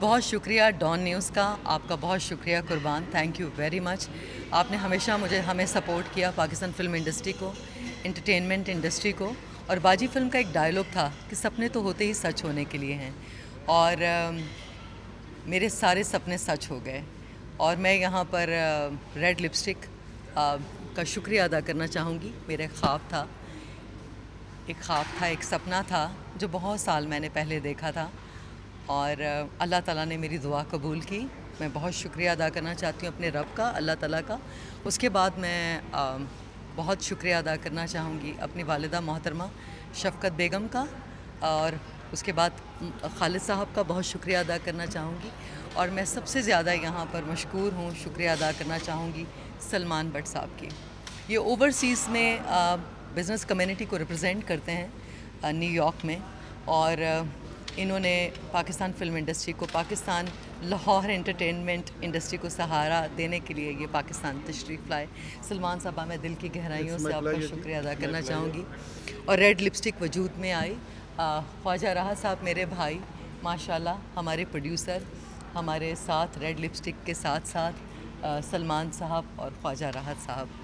بہت شکریہ Dawn news کا، آپ کا بہت شکریہ قربان، تھینک یو ویری مچ. آپ نے ہمیشہ ہمیں سپورٹ کیا، پاکستان فلم انڈسٹری کو، انٹرٹینمنٹ انڈسٹری کو. اور باجی فلم کا ایک ڈائلاگ تھا کہ سپنے تو ہوتے ہی سچ ہونے کے لیے ہیں، اور میرے سارے سپنے سچ ہو گئے. اور میں یہاں پر ریڈ لپسٹک کا شکریہ ادا کرنا چاہوں گی. میرا خواب تھا، ایک سپنا تھا جو بہت سال میں نے پہلے دیکھا تھا، اور اللہ تعالیٰ نے میری دعا قبول کی. میں بہت شکریہ ادا کرنا چاہتی ہوں اپنے رب کا، اللہ تعالیٰ کا. اس کے بعد میں بہت شکریہ ادا کرنا چاہوں گی اپنی والدہ محترمہ شفقت بیگم کا، اور اس کے بعد خالد صاحب کا بہت شکریہ ادا کرنا چاہوں گی. اور میں سب سے زیادہ یہاں پر مشکور ہوں، شکریہ ادا کرنا چاہوں گی سلمان بٹ صاحب کی. یہ اوورسیز میں بزنس کمیونٹی کو ریپرزینٹ کرتے ہیں نیو یارک میں، اور انہوں نے پاکستان فلم انڈسٹری کو، پاکستان لاہور انٹرٹینمنٹ انڈسٹری کو سہارا دینے کے لیے یہ پاکستان تشریف لائے. سلمان صاحبہ، میں دل کی گہرائیوں سے آپ کا شکریہ ادا کرنا چاہوں گی. اور ریڈ لپسٹک وجود میں آئی. خواجہ راحت صاحب میرے بھائی، ماشاءاللہ ہمارے پروڈیوسر، ہمارے ساتھ ریڈ لپسٹک کے ساتھ ساتھ سلمان صاحب اور خواجہ راحت صاحب.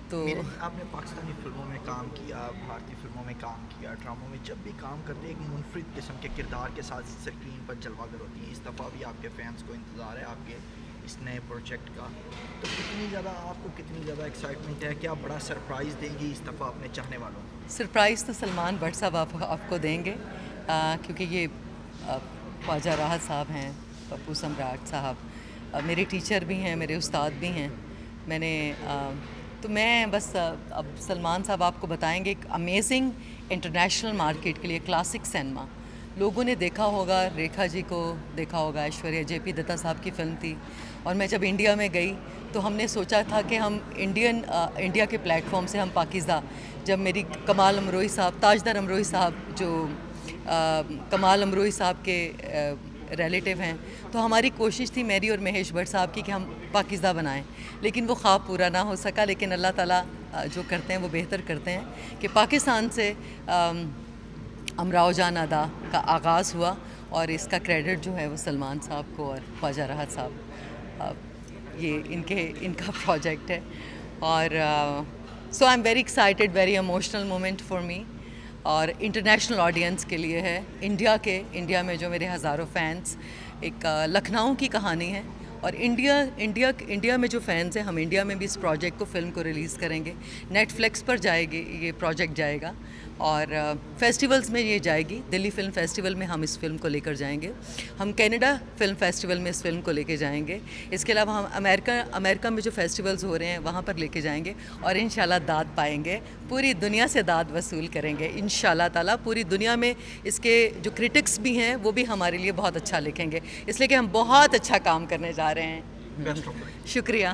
تو آپ نے پاکستانی فلموں میں کام کیا، بھارتی فلموں میں کام کیا، ڈراموں میں جب بھی کام کرتے ایک منفرد قسم کے کردار کے ساتھ اسکرین پر جلوہ گر ہوتی ہیں. اس دفعہ بھی آپ کے فینس کو انتظار ہے آپ کے اس نئے پروجیکٹ کا، تو کتنی زیادہ ایکسائٹمنٹ ہے؟ کیا بڑا سرپرائز دیں گی اس دفعہ اپنے چاہنے والوں کو؟ سرپرائز تو سلمان بٹ صاحب آپ کو دیں گے، کیونکہ یہ خواجہ راحت صاحب ہیں، پپو سمراٹ صاحب میرے ٹیچر بھی ہیں، میرے استاد بھی ہیں. میں بس اب سلمان صاحب آپ کو بتائیں گے. ایک امیزنگ انٹرنیشنل مارکیٹ کے لیے کلاسک سینما، لوگوں نے دیکھا ہوگا، ریکھا جی کو دیکھا ہوگا، ایشوریہ جے پی دتا صاحب کی فلم تھی. اور میں جب انڈیا میں گئی تو ہم نے سوچا تھا کہ ہم انڈیا کے پلیٹ فارم سے ہم پاکیزہ، جب میری کمال امروئی صاحب، تاجدار امروئی صاحب جو کمال امروئی صاحب کے ریلیٹیو ہیں، تو ہماری کوشش تھی میری اور مہیش بھٹ صاحب کی کہ ہم پاکیزہ بنائیں، لیکن وہ خواب پورا نہ ہو سکا. لیکن اللہ تعالیٰ جو کرتے ہیں وہ بہتر کرتے ہیں، کہ پاکستان سے امراؤ جان ادا کا آغاز ہوا، اور اس کا کریڈٹ جو ہے وہ سلمان صاحب کو اور خواجہ راحت صاحب، یہ ان کا پروجیکٹ ہے. اور so I am very excited, very emotional moment for me, اور انٹرنیشنل آڈینس کے لیے ہے. انڈیا میں جو میرے ہزاروں فینس، ایک لکھنؤ کی کہانی ہے. اور انڈیا میں جو فینس ہیں، ہم انڈیا میں بھی اس پروجیکٹ کو، فلم کو ریلیز کریں گے. نیٹ فلکس پر جائے گی، یہ پروجیکٹ جائے گا، اور فیسٹیولز میں یہ جائے گی. دلی فلم فیسٹیول میں ہم اس فلم کو لے کر جائیں گے. ہم کینیڈا فلم فیسٹیول میں اس فلم کو لے کے جائیں گے. اس کے علاوہ ہم امریکہ میں جو فیسٹیولز ہو رہے ہیں وہاں پر لے کے جائیں گے، اور انشاءاللہ داد پائیں گے. پوری دنیا سے داد وصول کریں گے انشاءاللہ تعالیٰ. پوری دنیا میں اس کے جو کرٹکس بھی ہیں وہ بھی ہمارے لیے بہت اچھا لکھیں گے، اس لیے کہ ہم بہت اچھا کام کرنے جا رہے ہیں. شکریہ.